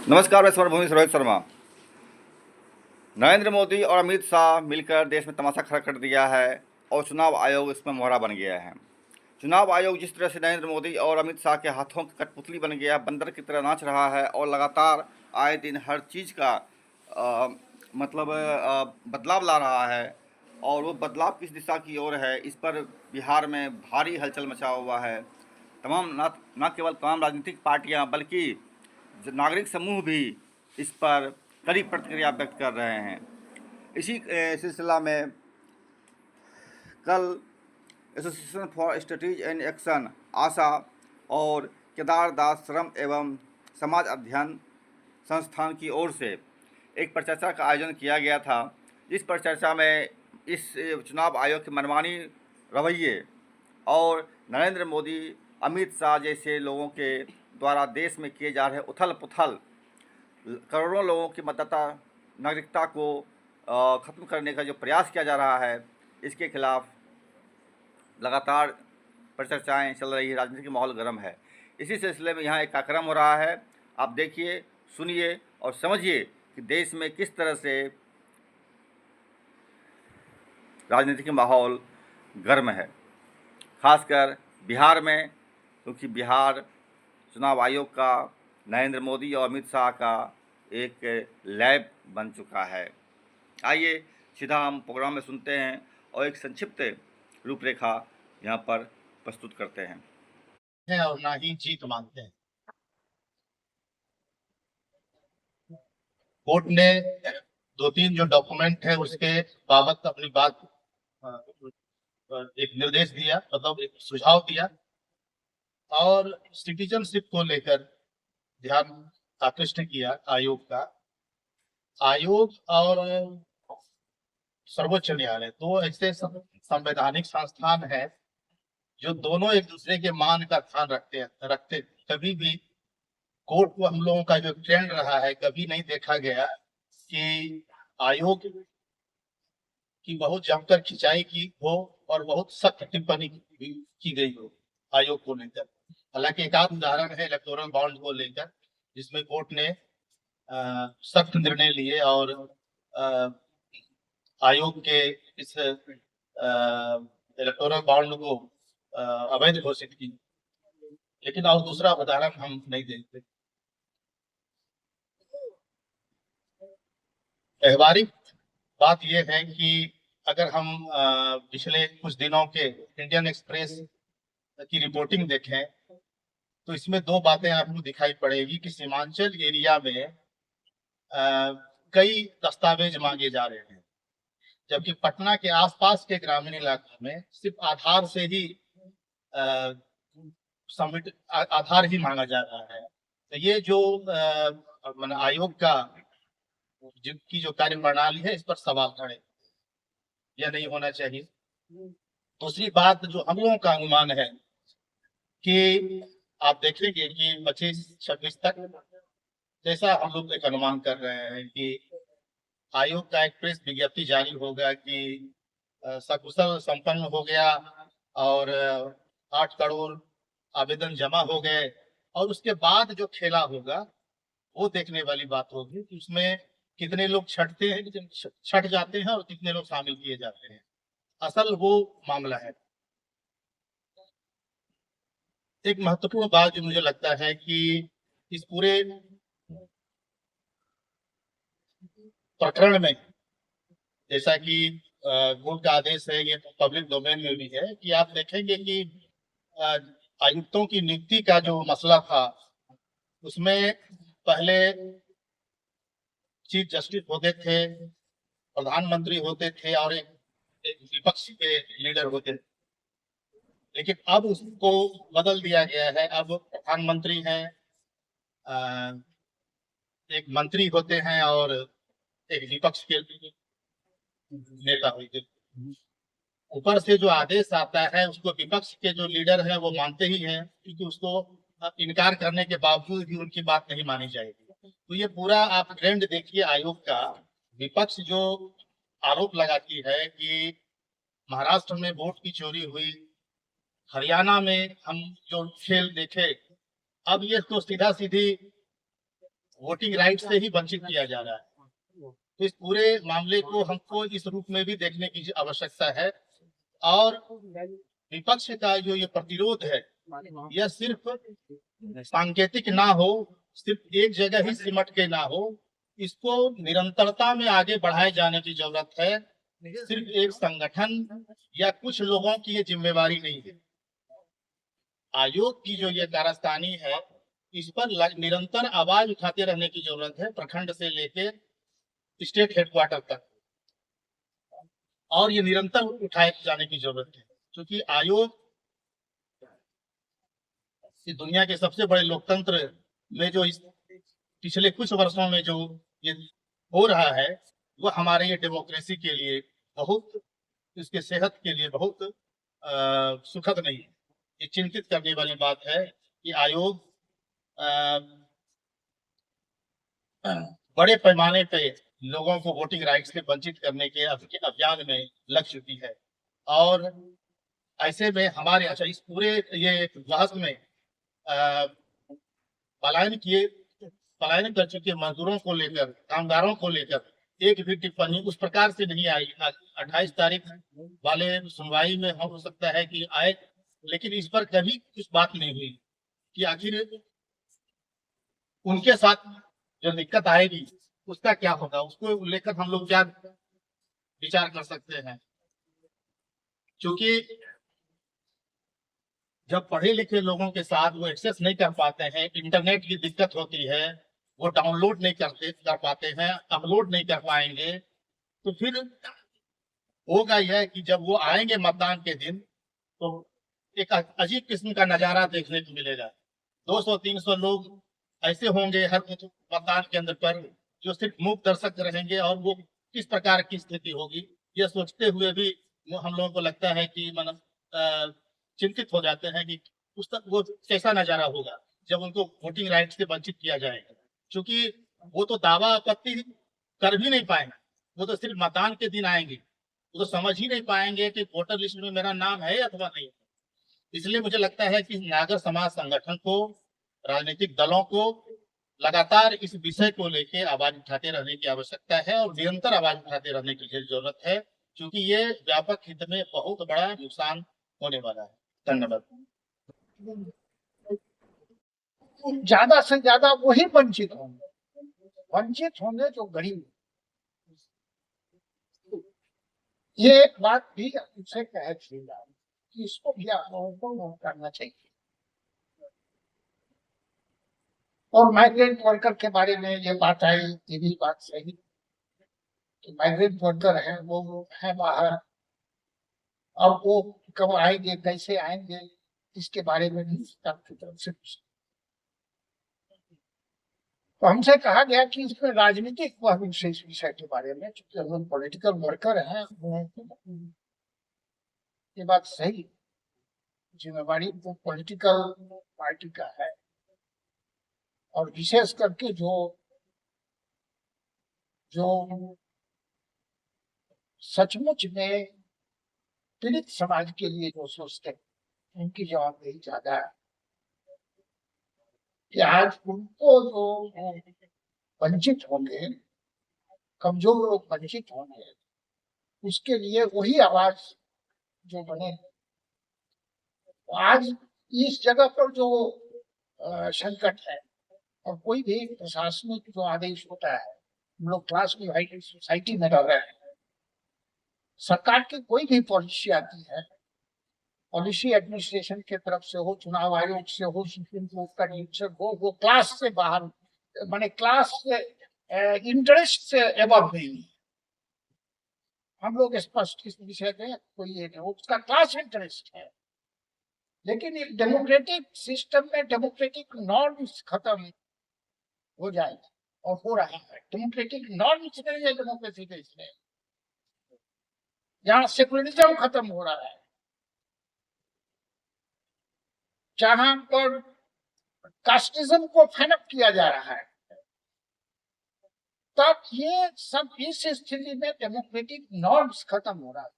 नमस्कार, मैं स्वरभूमि से रोहित शर्मा। नरेंद्र मोदी और अमित शाह मिलकर देश में तमाशा खड़ा कर दिया है और चुनाव आयोग इसमें मोहरा बन गया है। चुनाव आयोग जिस तरह से नरेंद्र मोदी और अमित शाह के हाथों की कठपुतली बन गया, बंदर की तरह नाच रहा है और लगातार आए दिन हर चीज़ का बदलाव ला रहा है। और वो बदलाव किस दिशा की ओर है, इस पर बिहार में भारी हलचल मचा हुआ है। तमाम न केवल तमाम राजनीतिक पार्टियां बल्कि नागरिक समूह भी इस पर कड़ी प्रतिक्रिया व्यक्त कर रहे हैं। इसी सिलसिला में कल association for studies and action Asha और केदार दास श्रम एवं समाज अध्ययन संस्थान की ओर से एक परिचर्चा का आयोजन किया गया था। इस परिचर्चा में इस चुनाव आयोग के मनमानी रवैये और नरेंद्र मोदी अमित शाह जैसे लोगों के द्वारा देश में किए जा रहे उथल पुथल, करोड़ों लोगों की मतदाता नागरिकता को ख़त्म करने का जो प्रयास किया जा रहा है, इसके खिलाफ लगातार परिचर्चाएँ चल रही है। राजनीतिक माहौल गर्म है। इसी सिलसिले में यहाँ एक कार्यक्रम हो रहा है। आप देखिए, सुनिए और समझिए कि देश में किस तरह से राजनीतिक माहौल गर्म है, खासकर बिहार में, क्योंकि बिहार चुनाव आयोग का नरेंद्र मोदी और अमित शाह का एक लैब बन चुका है। आइए सीधा हम प्रोग्राम में सुनते हैं और एक संक्षिप्त रूपरेखा यहाँ पर प्रस्तुत करते हैं। और ना ही जीत मानते हैं। कोर्ट ने 2-3 जो डॉक्यूमेंट है उसके बाबत अपनी बात एक निर्देश दिया, मतलब एक सुझाव दिया और सिटीजनशिप को लेकर ध्यान आकृष्ट किया आयोग का। आयोग और सर्वोच्च न्यायालय दो ऐसे संवैधानिक संस्थान है जो दोनों एक दूसरे के मान का ध्यान रखते कभी भी कोर्ट को हम लोगों का जो ट्रेंड रहा है, कभी नहीं देखा गया कि आयोग की बहुत जमकर खिंचाई की हो और बहुत सख्त टिप्पणी की गई हो आयोग को लेकर। हालांकि एक आध उदाहरण है इलेक्टोरल बॉन्ड को लेकर, जिसमें कोर्ट ने सख्त निर्णय लिए और आयोग के इस इलेक्टोरल बॉन्ड को अवैध घोषित की। लेकिन और दूसरा उदाहरण हम नहीं देखते। व्यवहारिक बात यह है कि अगर हम पिछले कुछ दिनों के इंडियन एक्सप्रेस की रिपोर्टिंग देखें तो इसमें दो बातें आपको दिखाई पड़ेगी कि सीमांचल एरिया में कई दस्तावेज मांगे जा रहे हैं, जबकि पटना के आसपास के ग्रामीण इलाकों में सिर्फ आधार से ही सबमिट आधार ही मांगा जा रहा है। तो ये जो आयोग का जिनकी जो कार्य प्रणाली है, इस पर सवाल खड़े, यह नहीं होना चाहिए। दूसरी बात जो हम लोगों का अनुमान है कि आप देखेंगे कि 25-26 तक, जैसा हम लोग एक अनुमान कर रहे हैं कि आयोग का एक प्रेस विज्ञप्ति जारी होगा कि सकुशल संपन्न हो गया और 8 करोड़ आवेदन जमा हो गए, और उसके बाद जो खेला होगा वो देखने वाली बात होगी कि उसमें कितने लोग छट जाते हैं और कितने लोग शामिल किए जाते हैं। असल वो मामला है। एक महत्वपूर्ण बात जो मुझे लगता है कि इस पूरे प्रकरण में, जैसा कि कोर्ट का आदेश है, ये पब्लिक डोमेन में भी है, कि आप देखेंगे कि आयुक्तों की नियुक्ति का जो मसला था उसमें पहले चीफ जस्टिस होते थे, प्रधानमंत्री होते थे और एक विपक्ष के लीडर होते थे। लेकिन अब उसको बदल दिया गया है। अब प्रधानमंत्री हैं, एक मंत्री होते हैं और एक विपक्ष के नेता होते हैं। ऊपर से जो आदेश आता है उसको विपक्ष के जो लीडर है वो मानते ही हैं, क्योंकि उसको इनकार करने के बावजूद भी उनकी बात नहीं मानी जाएगी। तो ये पूरा आप ट्रेंड देखिए आयोग का। विपक्ष जो आरोप लगाती है कि महाराष्ट्र में वोट की चोरी हुई, हरियाणा में हम जो खेल देखे, अब ये तो सीधा सीधी वोटिंग राइट से ही वंचित किया जा रहा है। तो इस पूरे मामले को हमको इस रूप में भी देखने की आवश्यकता है। और विपक्ष का जो ये प्रतिरोध है, यह सिर्फ सांकेतिक ना हो, सिर्फ एक जगह ही सिमट के ना हो, इसको निरंतरता में आगे बढ़ाए जाने की जरूरत है। सिर्फ एक संगठन या कुछ लोगों की ये जिम्मेवारी नहीं है। आयोग की जो ये कारस्तानी है, इस पर निरंतर आवाज उठाते रहने की जरूरत है, प्रखंड से लेके स्टेट हेडक्वार्टर तक, और ये निरंतर उठाए जाने की जरूरत है। क्योंकि आयोग इस दुनिया के सबसे बड़े लोकतंत्र में जो इस पिछले कुछ वर्षों में जो ये हो रहा है, वो हमारे ये डेमोक्रेसी के लिए बहुत, इसके सेहत के लिए बहुत सुखद नहीं है। ये चिंतित करने वाली बात है कि आयोग बड़े पैमाने पे लोगों को वोटिंग राइट से वंचित करने के अभियान में लग चुकी है। और ऐसे में हमारे, अच्छा, इस पूरे ये बहस में पलायन कर चुके मजदूरों को लेकर, कामगारों को लेकर एक भी टिप्पणी उस प्रकार से नहीं आई। 28 तारीख वाले सुनवाई में हो सकता है कि आए, लेकिन इस पर कभी कुछ बात नहीं हुई कि आखिर उनके साथ जो दिक्कत आएगी उसका क्या होगा, उसको लेकर हम लोग क्या विचार कर सकते हैं। क्योंकि जब पढ़े लिखे लोगों के साथ वो एक्सेस नहीं कर पाते हैं, इंटरनेट की दिक्कत होती है, वो डाउनलोड नहीं कर पाते हैं, अपलोड नहीं कर पाएंगे, तो फिर होगा यह कि जब वो आएंगे मतदान के दिन, तो एक अजीब किस्म का नजारा देखने को मिलेगा। 200-300 लोग ऐसे होंगे हर मतदान केंद्र पर, जो सिर्फ मूक दर्शक रहेंगे, और वो किस प्रकार की स्थिति होगी, यह सोचते हुए भी हम लोगों को लगता है कि मतलब चिंतित हो जाते हैं कि उस तक वो कैसा नजारा होगा जब उनको वोटिंग राइट से वंचित किया जाएगा। क्योंकि वो तो दावा आपत्ति कर भी नहीं पाएंगे, वो तो सिर्फ मतदान के दिन आएंगे, वो तो समझ ही नहीं पाएंगे कि वोटर लिस्ट में मेरा नाम है अथवा नहीं। इसलिए मुझे लगता है कि नागर समाज संगठन को, राजनीतिक दलों को लगातार इस विषय को लेके आवाज उठाते रहने की आवश्यकता है, और निरंतर आवाज उठाते रहने की जरूरत है, क्योंकि ये व्यापक हित में बहुत बड़ा नुकसान होने वाला है। धन्यवाद। ज्यादा से ज्यादा वही वंचित होंगे जो गरीब। ये एक बात भी उनसे कह कि इसको भी आप लोगों को नोट करना चाहिए। और माइग्रेंट वर्कर के बारे में ये बात आई, ये भी बात सही कि माइग्रेंट वर्कर है, वो है बाहर, अब वो कब आएंगे, कैसे आएंगे, इसके बारे में भी सरकार की तरफ से तो हमसे कहा गया कि इसमें राजनीतिक विशेष विषय के बारे में, क्योंकि हम पॉलिटिकल वर्कर हैं, ये बात सही, जिम्मेवारी वो पॉलिटिकल पार्टी का है, और विशेष करके जो सचमुच में पीड़ित समाज के लिए जो सोचते हैं, उनकी जवाबदेही ज्यादा है कि आज उनको जो वंचित होंगे, कमजोर लोग वंचित होंगे, उसके लिए वही आवाज जो बने। आज इस जगह पर जो संकट है, और कोई भी प्रशासनिक जो आदेश होता है, हम लोग क्लास डिवाइडेड सोसाइटी में रह रहे हैं, सरकार की कोई भी पॉलिसी आती है, पॉलिसी एडमिनिस्ट्रेशन के तरफ से हो, चुनाव आयोग से हो, सुप्रीम कोर्ट का डिसीजन हो, वो क्लास से बाहर, माने क्लास से इंटरेस्ट से एबव नहीं। हम लोग स्पष्ट इस विषय में कोई ये नहीं, उसका क्लास इंटरेस्ट है। लेकिन एक डेमोक्रेटिक सिस्टम में डेमोक्रेटिक नॉर्म्स खत्म हो जाएगा, और हो रहा है। डेमोक्रेटिक नॉर्म्स नहीं है डेमोक्रेसी के, इसमें जहाँ सेकुलरिज्म खत्म हो रहा है, जहां पर कास्टिज्म को फैनअप किया जा रहा है, तब ये सब इस स्थिति में डेमोक्रेटिक नॉर्म्स खत्म हो रहा है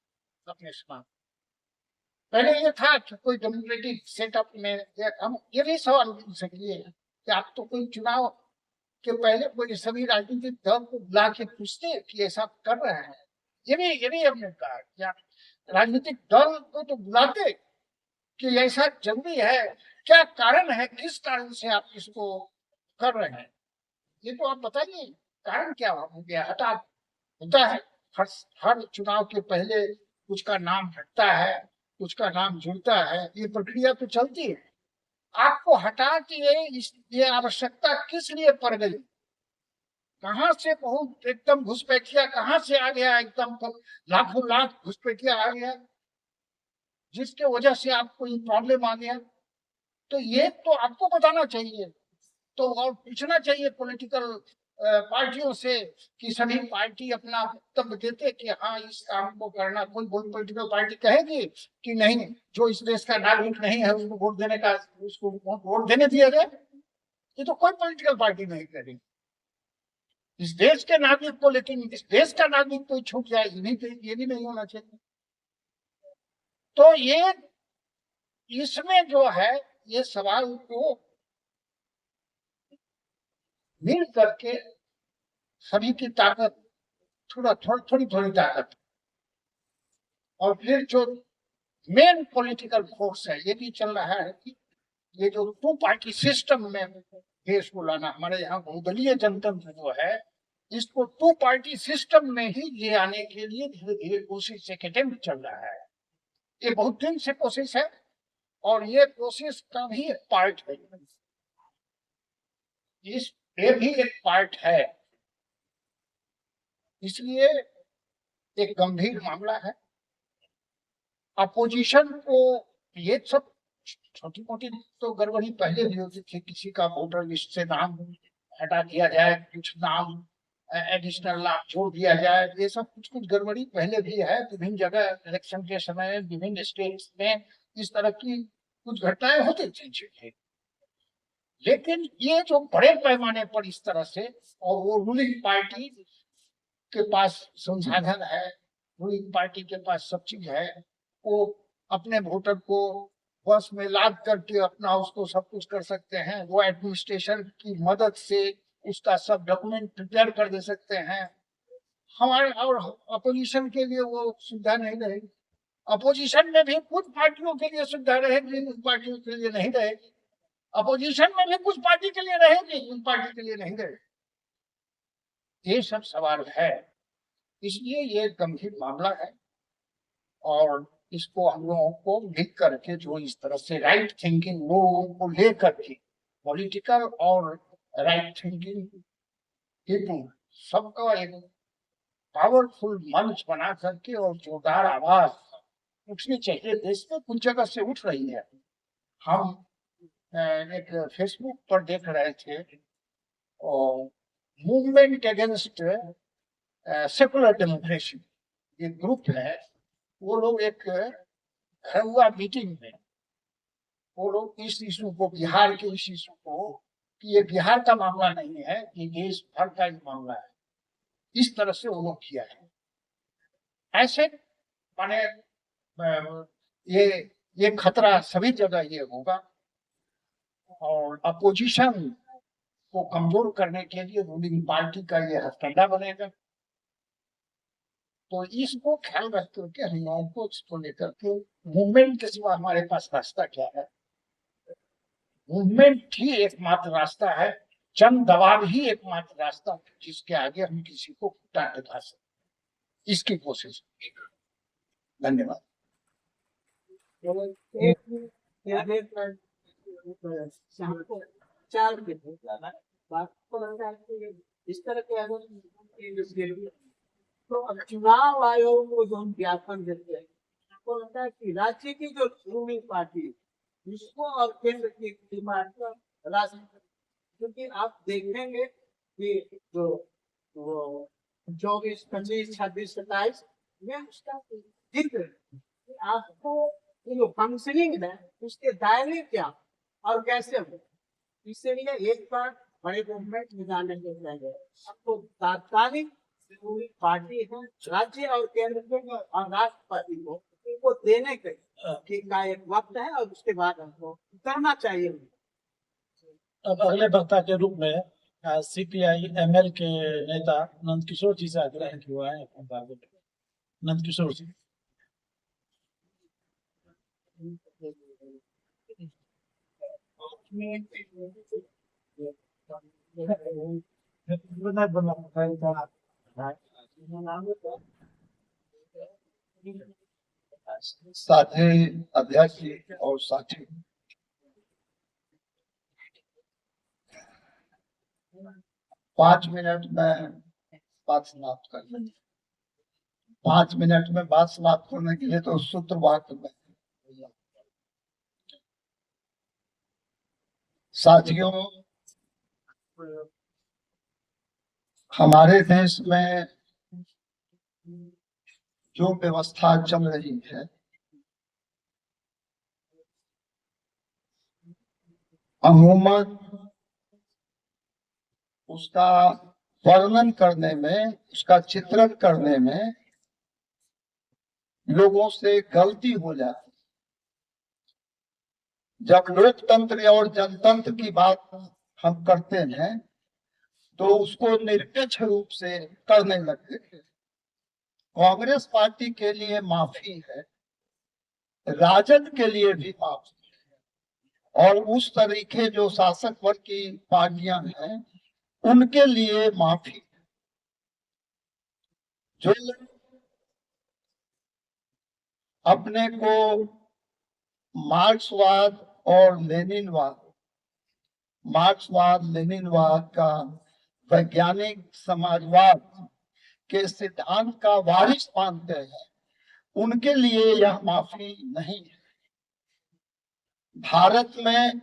अपने समाज। पहले ये था कि कोई डेमोक्रेटिक सेटअप में हम ये भी सवाल पूछ सकते हैं कि आप तो कोई चुनाव के पहले कोई सभी राजनीतिक दल को बुला के पूछते हैं कि ऐसा कर रहे हैं। ये भी हमने कहा क्या राजनीतिक दल को तो बुलाते कि ऐसा जरूरी है, क्या कारण है, किस कारण से आप इसको कर रहे हैं, ये तो आप बताइए कारण क्या हो गया। हटा होता है हर चुनाव के पहले कुछ का नाम हटता है, कुछ का नाम जुड़ता है, ये प्रक्रिया तो चलती है। आपको हटा के ये आवश्यकता किस लिए पड़ गई? कहाँ से बहुत एकदम घुसपैठिया कहाँ से आ गया, एकदम लाखों लाख घुसपैठिया आ गया जिसके वजह से आपको ये प्रॉब्लम आ गया। तो ये तो आपको बताना चाहिए, तो और पूछना चाहिए पॉलिटिकल पार्टियों से कि सभी पार्टी अपना वक्तव्य देते कि हाँ इस काम को करना। कोई पॉलिटिकल पार्टी कहेगी कि नहीं, जो इस देश का नागरिक नहीं है उसको वोट देने का, उसको वोट देने दिया जाए? ये तो कोई पॉलिटिकल पार्टी नहीं करेगी। इस देश के नागरिक को, लेकिन इस देश का नागरिक कोई छूट जाए ये भी नहीं होना चाहिए। तो ये इसमें जो है ये सवाल को मिल करके सभी की ताकत थोड़ी ताकत, और फिर जो मेन पॉलिटिकल फोर्स है, ये भी चल रहा है कि ये जो टू पार्टी सिस्टम में देश को लाना, हमारे यहाँ बहुदलीय जनतंत्र जो है इसको टू पार्टी सिस्टम में ही ले आने के लिए धीरे धीरे कोशिश एक अटेम्प्ट चल रहा है। ये बहुत दिन से कोशिश है और ये कोशिश का भी एक पार्ट है, ये भी एक पार्ट है। इसलिए एक गंभीर मामला है। अपोजिशन को ये सब छोटी मोटी तो गड़बड़ी पहले भी होती थी, किसी का वोटर लिस्ट से नाम हटा दिया जाए, कुछ नाम एडिशनल नाम जोड़ दिया जाए, ये सब कुछ गड़बड़ी पहले भी है। विभिन्न जगह इलेक्शन के समय विभिन्न स्टेट्स में इस तरह की कुछ घटनाएं होती थी। लेकिन ये जो बड़े पैमाने पर इस तरह से, और वो रूलिंग पार्टी के पास संसाधन है, रूलिंग पार्टी के पास सब चीज है, वो अपने वोटर को बस में लाद करके अपना उसको सब कुछ कर सकते हैं। वो एडमिनिस्ट्रेशन की मदद से उसका सब डॉक्यूमेंट प्रिपेयर कर दे सकते हैं। हमारे और अपोजिशन के लिए वो सुविधा नहीं रहेगी। अपोजिशन में भी कुछ पार्टियों के लिए सुविधा रहेगी, कुछ पार्टियों के लिए नहीं रहेगी। अपोजिशन में भी कुछ पार्टी के लिए रहेगी, कुछ पार्टी के लिए नहीं रहेगी। ये सब सवाल है, इसलिए ये गंभीर मामला है और इसको हम लोगों को लिख करके जो इस तरह से राइट थिंकिंग लोगों को लेकर के, पॉलिटिकल और राइट थिंकिंग पीपुल सबका एक पावरफुल मंच बना करके और जोरदार आवाज उठनी चाहिए। देश में कुछ जगह से उठ रही है। हम एक फेसबुक पर देख रहे थे और मूवमेंट अगेंस्ट सेकुलर डेमोक्रेसी ये ग्रुप है, वो लोग एक घरुआ मीटिंग में वो लोग इस इशू को, बिहार के इस इशू को, कि ये बिहार का मामला नहीं है, ये देश भर का एक मामला है, इस तरह से वो लोग किया है। ऐसे माने ये खतरा सभी जगह ये होगा और अपोजिशन को कमजोर करने के लिए रूलिंग पार्टी का ये हथकंडा बनेगा। तो इसको ख्याल रख करके हम लोगों को इसको लेकर के मूवमेंट के सिवा हमारे पास रास्ता क्या है? मूवमेंट ही एकमात्र रास्ता है, जन दबाव ही एकमात्र रास्ता है जिसके आगे हम किसी को डांट दिखा सकते। इसकी कोशिश। धन्यवाद। इस तरह के तो अब चुनाव आयोग को जो हम ज्ञापन देते हैं, आपको लगता है कि राज्य की जो रूलिंग पार्टी इसको और केंद्र की डिमांड राजनीति, क्योंकि आप देखेंगे कि जो 24, 25, 26, 27 में उसका जिक्र आपको जो फंक्शनिंग है उसके दायरे क्या और कैसे हो, इसलिए एक बार बड़े गवर्नमेंट में जाने के चाहिए। आपको तात्कालिक पार्टी है राज्य और केंद्र को और राष्ट्रपति को इनको देने का एक वक्त है और उसके बाद हमको करना चाहिए। अब अगले वक्ता के रूप में सीपीआई एमएल के नेता नंदकिशोर जी से आग्रह किया है। नंदकिशोर जी। साथी अध्यक्ष जी और साथी, 5 मिनट में बात समाप्त कर लेंगे। 5 मिनट में बात समाप्त करने के लिए तो सूत्र वाक्य में साथियों, हमारे देश में जो व्यवस्था चल रही है, अमूमन उसका वर्णन करने में, उसका चित्रण करने में लोगों से गलती हो जाती। जब लोकतंत्र और जनतंत्र की बात हम करते हैं तो उसको निरपेक्ष रूप से करने लगते हैं। कांग्रेस पार्टी के लिए माफी है, राजद के लिए भी माफी है, और उस तरीके जो शासक वर्ग की पार्टियां हैं उनके लिए माफी। जो अपने को मार्क्सवाद और लेनिनवाद का वैज्ञानिक समाजवाद के सिद्धांत का वारिस मानते हैं, उनके लिए यह माफी नहीं है। भारत में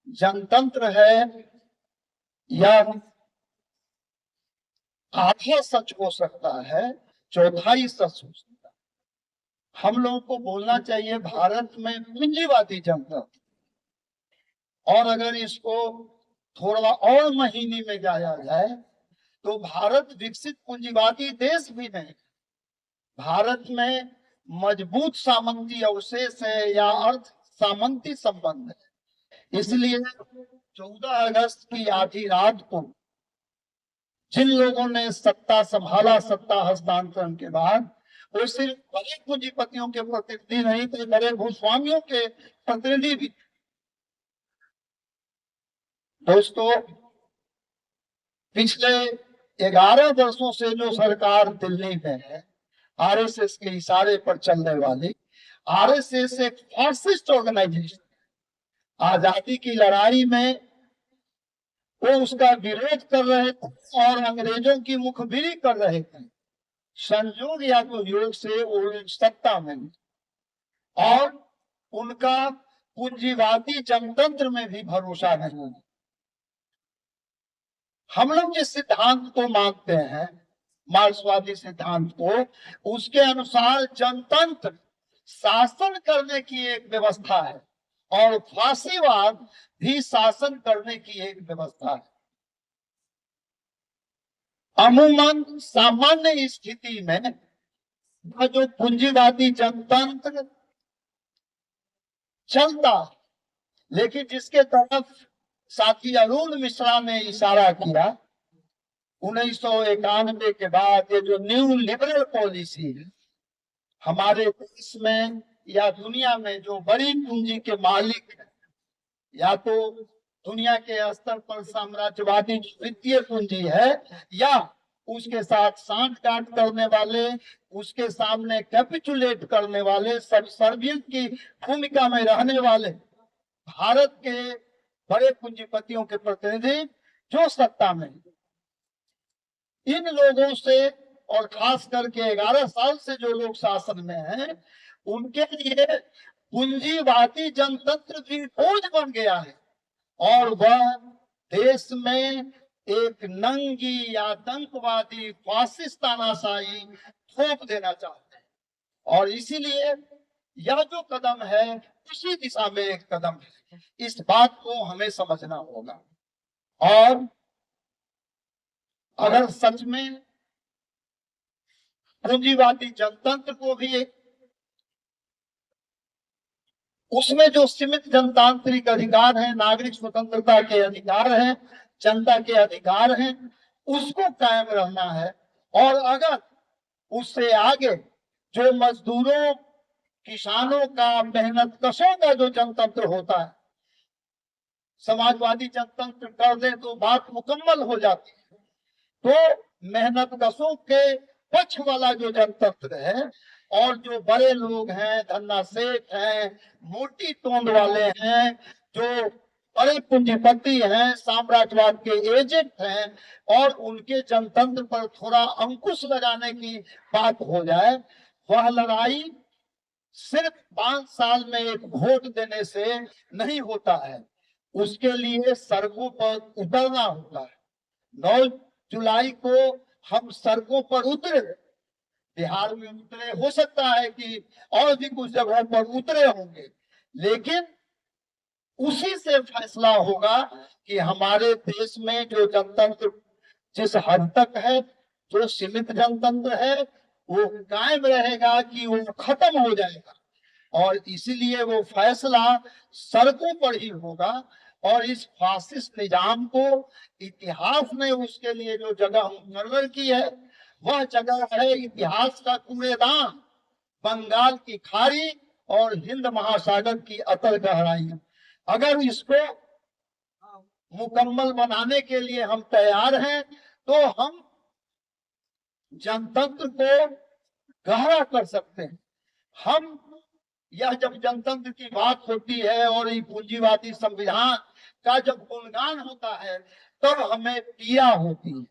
जनतंत्र है, यह आधा सच हो सकता है, चौथाई सच हो सकता है। हम लोगों को बोलना चाहिए भारत में पूंजीवादी जनतंत्र, और अगर इसको थोड़ा और महीने में जाया जाए तो भारत विकसित पूंजीवादी देश भी नहीं। भारत में मजबूत सामंती अवशेष है या अर्ध सामंती संबंध है। इसलिए 14 अगस्त की आधी रात को जिन लोगों ने सत्ता संभाला, सत्ता हस्तांतरण के बाद, वो सिर्फ बड़े पूंजीपतियों के प्रतिनिधि नहीं थे, बड़े भूस्वामियों के प्रतिनिधि भी। दोस्तों, पिछले 11 वर्षों से जो सरकार दिल्ली में है, आरएसएस के इशारे पर चलने वाली, आरएसएस एक फासिस्ट ऑर्गेनाइजेशन, आजादी की लड़ाई में वो उसका विरोध कर रहे थे और अंग्रेजों की मुखबिरी कर रहे थे। संयोग या तो योग से वो लोग सत्ता में, और उनका पूंजीवादी जनतंत्र में भी भरोसा नहीं। हम लोग जिस सिद्धांत को मानते हैं, मार्क्सवादी सिद्धांत को, उसके अनुसार जनतंत्र शासन करने की एक व्यवस्था है और फासीवाद भी शासन करने की एक व्यवस्था है। अमूमन सामान्य स्थिति में जो पूंजीवादी जनतंत्र चलता, लेकिन जिसके तरफ साथी अरुण मिश्रा ने इशारा किया, 1991 के बाद ये जो न्यू लिबरल पॉलिसी है हमारे देश में या दुनिया में, जो बड़ी पूंजी के मालिक है, या तो दुनिया के स्तर पर साम्राज्यवादी वित्तीय पूंजी है, या उसके साथ सांठगांठ करने वाले, उसके सामने कैपिचुलेट करने वाले, सबसर्वियंट की भूमिका में रहने वाले भारत के बड़े पूंजीपतियों के प्रतिनिधि जो सत्ता में, इन लोगों से, और खास करके 11 साल से जो लोग शासन में हैं, उनके लिए पूंजीवादी जनतंत्र भी बोझ बन गया है, और वह देश में एक नंगी आतंकवादी फासिस्ट तानाशाही थोप देना चाहते हैं। और इसीलिए यह जो कदम है उसी दिशा में एक कदम है। इस बात को हमें समझना होगा। और अगर सच में पूंजीवादी जनतंत्र को भी उसमें जो सीमित जनतांत्रिक अधिकार है, नागरिक स्वतंत्रता के अधिकार हैं, जनता के अधिकार हैं, उसको कायम रहना है। और अगर उससे आगे जो मजदूरों, किसानों का, मेहनत कशों का जो जनतंत्र होता है, समाजवादी जनतंत्र कर दे तो बात मुकम्मल हो जाती है। तो मेहनत कशों के पक्ष वाला जो जनतंत्र है, और जो बड़े लोग हैं, धन्ना सेठ हैं, मोटी तोंद वाले हैं, जो बड़े पूंजीपति हैं, साम्राज्यवाद के एजेंट हैं, और उनके जनतंत्र पर थोड़ा अंकुश लगाने की बात हो जाए, वह लड़ाई सिर्फ 5 साल में एक वोट देने से नहीं होता है। उसके लिए सड़कों पर उतरना होता है। 9 जुलाई को हम सड़कों पर उतरे, बिहार में उतरे, हो सकता है कि और भी कुछ जगह पर उतरे होंगे, लेकिन उसी से फैसला होगा कि हमारे देश में जो जनतंत्र जिस हद तक है, जो सीमित जनतंत्र है, वो कायम रहेगा कि वो खत्म हो जाएगा। और इसीलिए वो फैसला सड़कों पर ही होगा। और इस फासिस्ट निजाम को इतिहास ने उसके लिए जो जगह मुकर्रर की है, वह जगह है इतिहास का कूड़ेदान, बंगाल की खाड़ी और हिंद महासागर की अतल गहराई। अगर इसको मुकम्मल बनाने के लिए हम तैयार हैं, तो हम जनतंत्र को गहरा कर सकते हैं। हम यह जब जनतंत्र की बात होती है और ये पूंजीवादी संविधान का जब गुणगान होता है, तब हमें पीड़ा होती है।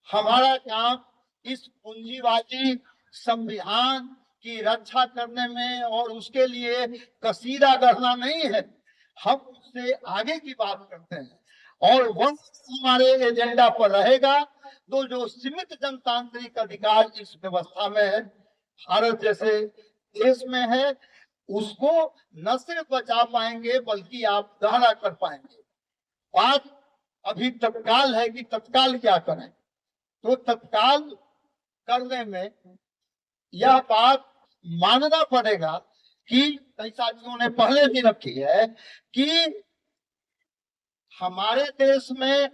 हमारा काम इस पूंजीवादी संविधान की रक्षा करने में और उसके लिए कसीदा गढ़ना नहीं है, हम उससे आगे की बात करते हैं। और वह हमारे एजेंडा पर रहेगा तो जो सीमित जनतांत्रिक अधिकार इस व्यवस्था में है, भारत जैसे देश में है, उसको न सिर्फ बचा पाएंगे बल्कि आप गहरा कर पाएंगे। बात अभी तत्काल है कि तत्काल क्या करें, तो तत्काल करने में यह बात मानना पड़ेगा कि कई साथियों ने पहले भी रखी है कि हमारे देश में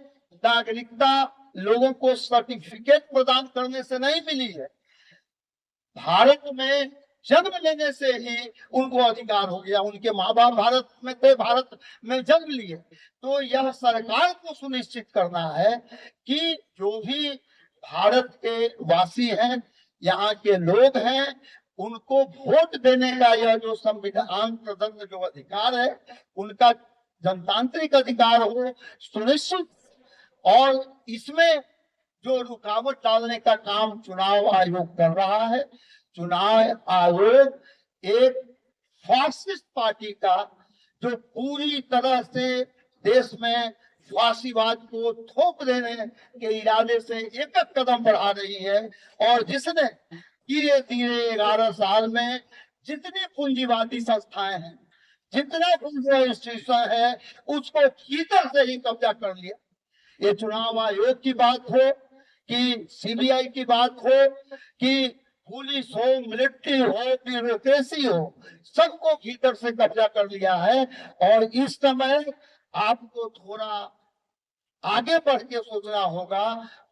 नागरिकता लोगों को सर्टिफिकेट प्रदान करने से नहीं मिली है। भारत में जन्म लेने से ही उनको अधिकार हो गया, उनके माँ बाप भारत में थे, भारत में जन्म लिए। तो यह सरकार को सुनिश्चित करना है कि जो भी भारत के वासी हैं, यहाँ के लोग हैं, उनको वोट देने का यह जो संविधान प्रदत्त जो अधिकार है, उनका जनतांत्रिक अधिकार हो सुनिश्चित। और इसमें जो रुकावट डालने का काम चुनाव आयोग कर रहा है, चुनाव आयोग एक फासिस्ट पार्टी का जो पूरी तरह से देश में फासीवाद को थोप देने के इरादे से एक कदम बढ़ा रही है, और जिसने धीरे धीरे 11 साल में जितनी पूंजीवादी संस्थाएं हैं, जितना इंस्टीट्यूशन है, उसको भीतर से ही कब्जा कर लिया। ये चुनाव आयोग की बात हो कि सीबीआई की बात हो कि पुलिस हो, मिलिट्री हो, ब्यूरोक्रेसी हो, सबको भीतर से कब्जा कर लिया है। और इस समय आपको थोड़ा आगे बढ़ के सोचना होगा,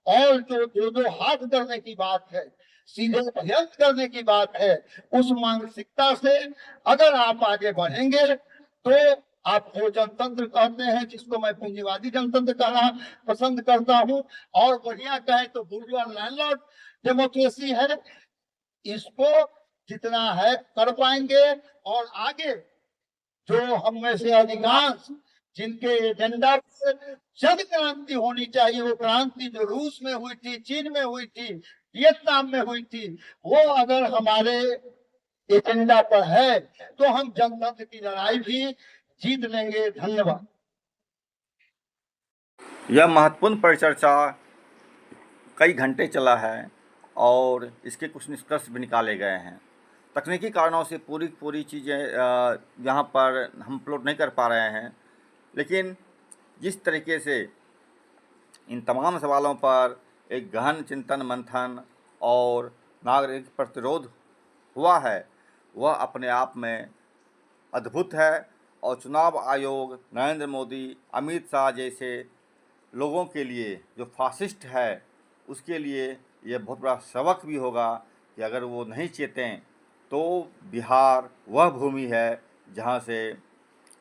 और जो हाथ करने की बात है, सीधे भयंत करने की बात है, उस मानसिकता से अगर आप आगे बढ़ेंगे तो आप जो जनतंत्र कहते हैं, जिसको मैं पूंजीवादी जनतंत्र कहना पसंद करता हूं, और बढ़िया कहें तो बुर्जुआ लैंडलॉर्ड डेमोक्रेसी है, इसको जितना है कर पाएंगे। और आगे जो हम में से अधिकांश जिनके एजेंडा पर जन क्रांति होनी चाहिए, वो क्रांति जो रूस में हुई थी, चीन में हुई थी, वियतनाम में हुई थी, वो अगर हमारे एजेंडा पर है तो हम जनतंत्र की लड़ाई भी जीत लेंगे। धन्यवाद। यह महत्वपूर्ण परिचर्चा कई घंटे चला है और इसके कुछ निष्कर्ष भी निकाले गए हैं। तकनीकी कारणों से पूरी चीज़ें यहाँ पर हम अपलोड नहीं कर पा रहे हैं, लेकिन जिस तरीके से इन तमाम सवालों पर एक गहन चिंतन मंथन और नागरिक प्रतिरोध हुआ है, वह अपने आप में अद्भुत है। और चुनाव आयोग, नरेंद्र मोदी, अमित शाह जैसे लोगों के लिए, जो फासिस्ट है उसके लिए यह बहुत बड़ा सबक भी होगा कि अगर वो नहीं चेतें तो बिहार वह भूमि है जहाँ से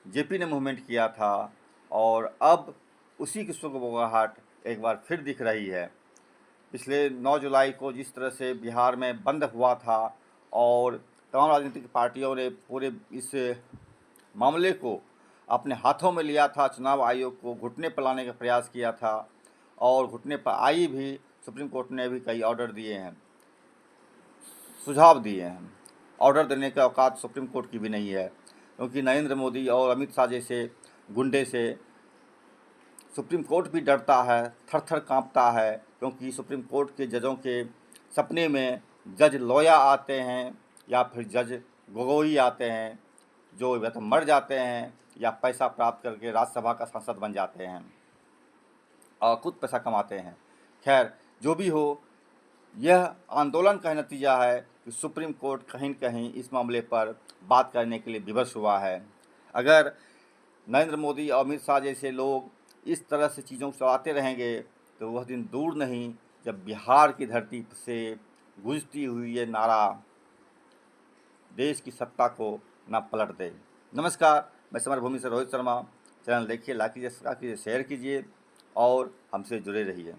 जेपी ने मूवमेंट किया था और अब उसी की सुगबुगाहट एक बार फिर दिख रही है। पिछले 9 जुलाई को जिस तरह से बिहार में बंद हुआ था और तमाम राजनीतिक पार्टियों ने पूरे इस मामले को अपने हाथों में लिया था, चुनाव आयोग को घुटने पर लाने का प्रयास किया था और घुटने पर आई भी। सुप्रीम कोर्ट ने भी कई ऑर्डर दिए हैं, सुझाव दिए हैं। ऑर्डर देने का औकात सुप्रीम कोर्ट की भी नहीं है, क्योंकि नरेंद्र मोदी और अमित शाह जैसे गुंडे से सुप्रीम कोर्ट भी डरता है, थर थर काँपता है, क्योंकि सुप्रीम कोर्ट के जजों के सपने में जज लोया आते हैं या फिर जज गोगोई आते हैं, जो या तो मर जाते हैं या पैसा प्राप्त करके राज्यसभा का सांसद बन जाते हैं और खुद पैसा कमाते हैं। खैर, जो भी हो, यह आंदोलन का नतीजा है कि सुप्रीम कोर्ट कहीं न कहीं इस मामले पर बात करने के लिए विवश हुआ है। अगर नरेंद्र मोदी और अमित शाह जैसे लोग इस तरह से चीज़ों को चलाते रहेंगे तो वह दिन दूर नहीं जब बिहार की धरती से गूंजती हुई ये नारा देश की सत्ता को न पलट दे। नमस्कार, मैं समर भूमि से रोहित शर्मा। चैनल देखिए, लाइक कीजिए, सब्सक्राइब कीजिए, शेयर कीजिए और हमसे जुड़े रहिए।